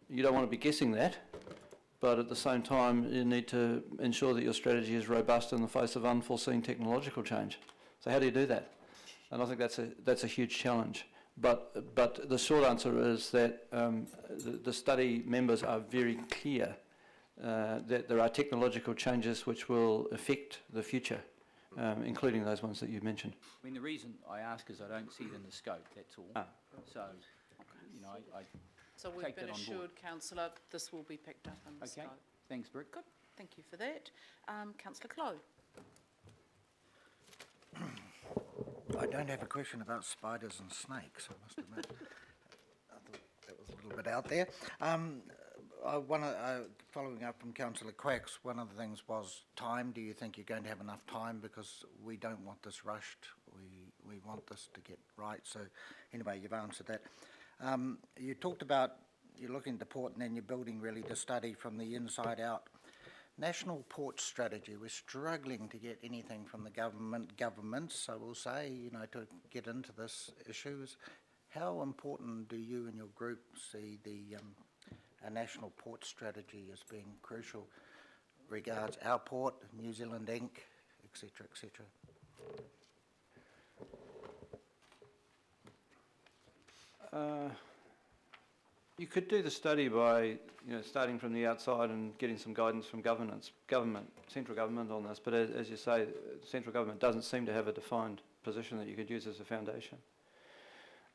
you don't want to be guessing that, but at the same time you need to ensure that your strategy is robust in the face of unforeseen technological change. So how do you do that? And I think that's a huge challenge. But the short answer is that the study members are very clear that there are technological changes which will affect the future, including those ones that you mentioned. I mean, the reason I ask is I don't see it in the scope, that's all. So, you know, I So we've been assured, Councillor, this will be picked up in the scope. Okay, thanks, Brett. Good, thank you for that. Councillor Clow. I don't have a question about spiders and snakes, I must admit. I thought that was a little bit out there. Following up from Councillor Quack's, one of the things was time. Do you think you're going to have enough time? Because we don't want this rushed. We want this to get right. So anyway, you've answered that. You talked about you're looking at the port and then you're building really the study from the inside out. National port strategy, we're struggling to get anything from the governments, I will say, you know, to get into this issues. How important do you and your group see a national port strategy as being crucial regards our port, New Zealand Inc., etc., etc.? You could do the study by, you know, starting from the outside and getting some guidance from central government on this. But as you say, central government doesn't seem to have a defined position that you could use as a foundation.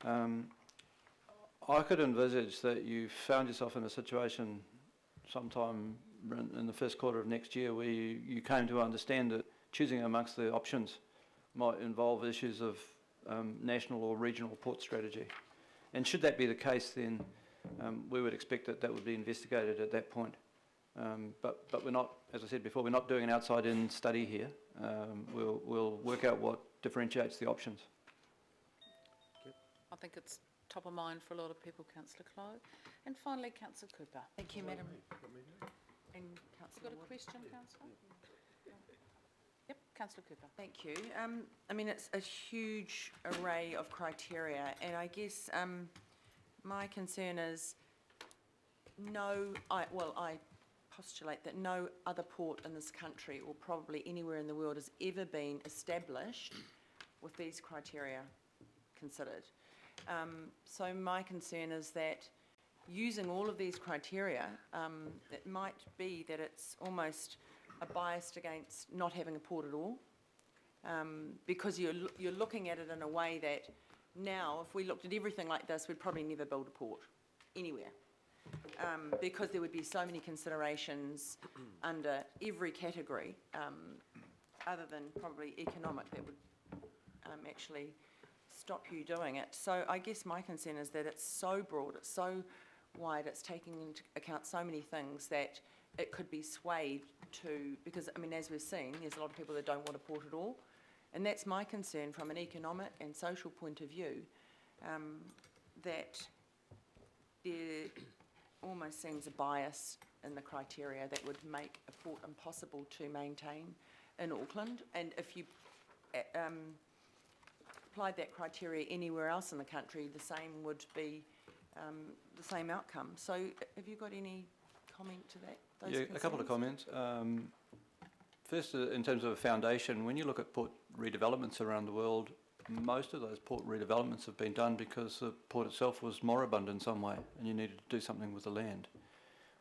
I could envisage that you found yourself in a situation sometime in the first quarter of next year where you came to understand that choosing amongst the options might involve issues of national or regional port strategy. And should that be the case, then we would expect that would be investigated at that point. But we're not, as I said before, we're not doing an outside-in study here. We'll work out what differentiates the options. I think it's top of mind for a lot of people, Councillor Clow. And finally, Councillor Cooper. Thank you, Madam. And You've got a question, Councillor? Yep, Councillor Cooper. Thank you. I mean, it's a huge array of criteria, and I guess my concern is I postulate that no other port in this country, or probably anywhere in the world, has ever been established with these criteria considered. So my concern is that using all of these criteria, it might be that it's almost a bias against not having a port at all, because you're looking at it in a way that now, if we looked at everything like this, we'd probably never build a port anywhere, because there would be so many considerations under every category, other than probably economic, that would actually stop you doing it. So I guess my concern is that it's so broad, it's so wide, it's taking into account so many things that it could be swayed to, because I mean, as we've seen, there's a lot of people that don't want a port at all, and that's my concern from an economic and social point of view, that there almost seems a bias in the criteria that would make a port impossible to maintain in Auckland. And if you applied that criteria anywhere else in the country, the same would be the same outcome. So have you got any comment to that? Those concerns? A couple of comments. First, in terms of a foundation, when you look at port redevelopments around the world, most of those port redevelopments have been done because the port itself was moribund in some way and you needed to do something with the land.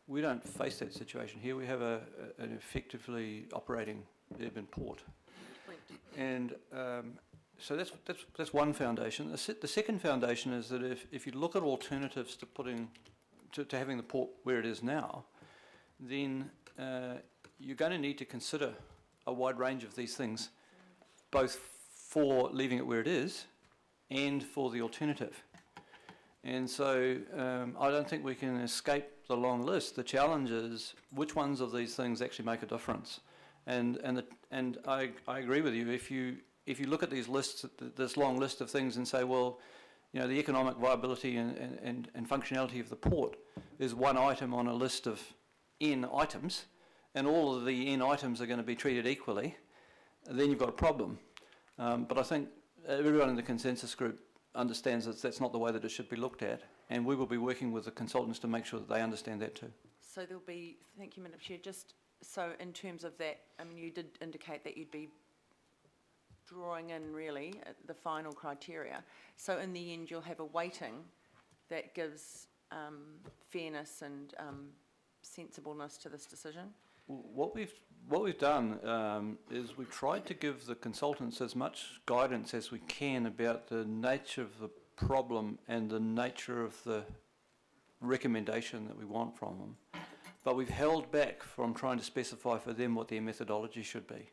We don't face that situation here. We have an effectively operating urban port. And so that's one foundation. The second foundation is that if you look at alternatives to having the port where it is now, then you're going to need to consider a wide range of these things, both for leaving it where it is and for the alternative. And so I don't think we can escape the long list. The challenge is which ones of these things actually make a difference. And I agree with you. If you look at these lists, this long list of things, and say, well, you know, the economic viability and functionality of the port is one item on a list of N items, and all of the N items are going to be treated equally, then you've got a problem. But I think everyone in the consensus group understands that that's not the way that it should be looked at. and we will be working with the consultants to make sure that they understand that too. So there'll be, thank you, Madam Chair, just so in terms of that, I mean, you did indicate that you'd be drawing in really the final criteria. So in the end, you'll have a weighting that gives fairness and sensibleness to this decision? What we've done is we've tried to give the consultants as much guidance as we can about the nature of the problem and the nature of the recommendation that we want from them. But we've held back from trying to specify for them what their methodology should be.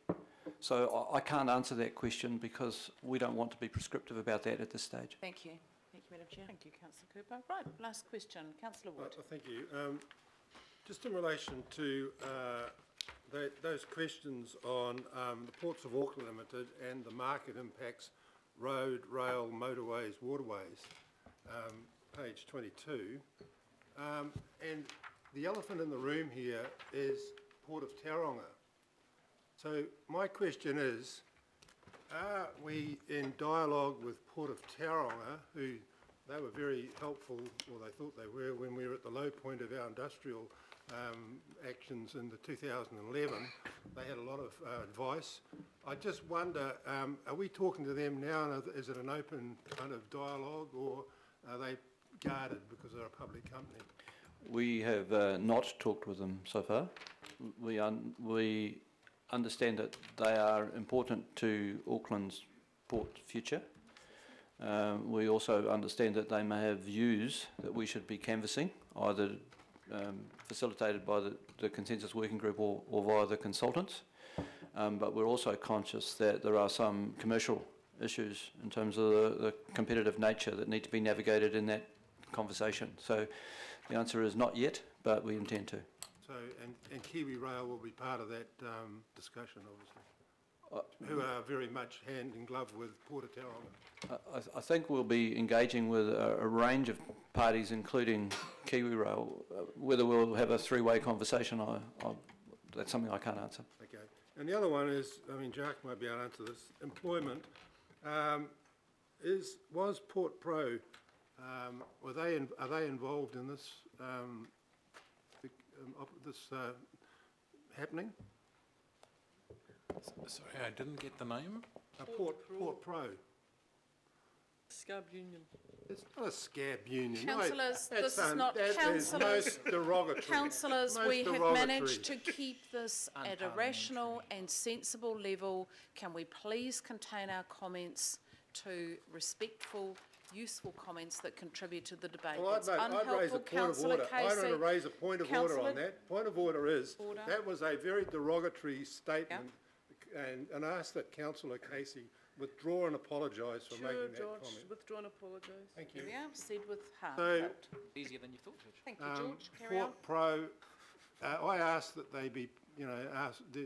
So I can't answer that question because we don't want to be prescriptive about that at this stage. Thank you. Thank you, Madam Chair. Thank you, councillor Cooper. Right, last question, councillor Wood. Thank you. Just in relation to those questions on the Ports of Auckland Limited and the market impacts, road, rail, motorways, waterways, page 22. And the elephant in the room here is Port of Tauranga. So my question is, are we in dialogue with Port of Tauranga, who they were very helpful, or they thought they were, when we were at the low point of our industrial actions in the 2011. They had a lot of advice. I just wonder, are we talking to them now, and is it an open kind of dialogue, or are they guarded because they're a public company? We have not talked with them so far. We understand that they are important to Auckland's port future. We also understand that they may have views that we should be canvassing, either facilitated by the consensus working group or via the consultants. But we're also conscious that there are some commercial issues in terms of the competitive nature that need to be navigated in that conversation. So the answer is not yet, but we intend to. So, and Kiwi Rail will be part of that discussion, obviously, who are very much hand in glove with Port of Tauranga. I think we'll be engaging with a range of parties, including Kiwi Rail. Whether we'll have a three-way conversation, that's something I can't answer. Okay. And the other one is, I mean, Jack might be able to answer this. Employment. Was Port Pro, are they involved in this happening? Sorry, I didn't get the name. Port Pro. Scab Union. It's not a scab union. Councillors, No, this is not that councillors. is most derogatory. Councillors, Most we have derogatory. managed to keep this at a rational and sensible level. Can we please contain our comments to respectful, useful comments that contribute to the debate? Well, It's I'd raise a unhelpful, point of councillor order. I want to Casey. raise a point of order on that. Point of order is, Order. that was a very derogatory statement, and ask that councillor Casey withdraw and apologise for Sure, making that George, comment. withdraw and apologise. Thank you. Here we are, said with heart. So, Easier than you thought, George. Thank you, George. Carry on. Port Pro, I asked that they be,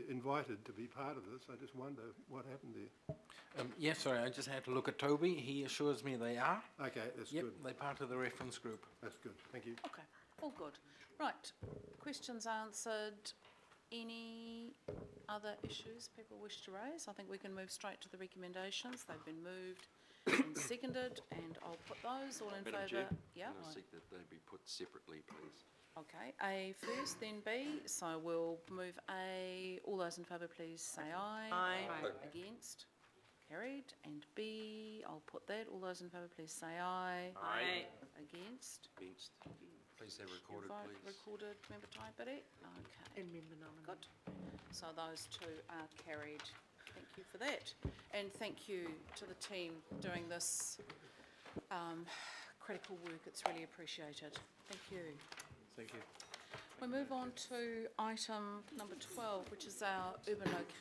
invited to be part of this. I just wonder what happened there. Yeah, sorry, I just had to look at Toby. He assures me they are. Okay, that's Yep, good. they're part of the reference group. That's good. Thank you. Okay, all good. Right, questions answered. Any other issues people wish to raise? I think we can move straight to the recommendations. They've been moved and seconded, and I'll put those all in Madam favour. Chair, Yeah, can I seek that they be put separately, please? okay. A first, then B. So we'll move A. All those in favour, please say aye. Aye. Against? Carried. And B, I'll put that. All those in favour, please say aye. Aye. Against? Against? Please have recorded, Vote please. recorded, member Typery. Okay. And member nominated. Good. So those two are carried. Thank you for that. And thank you to the team doing this critical work. It's really appreciated. Thank you. Thank you. We move on to item number 12, which is our urban location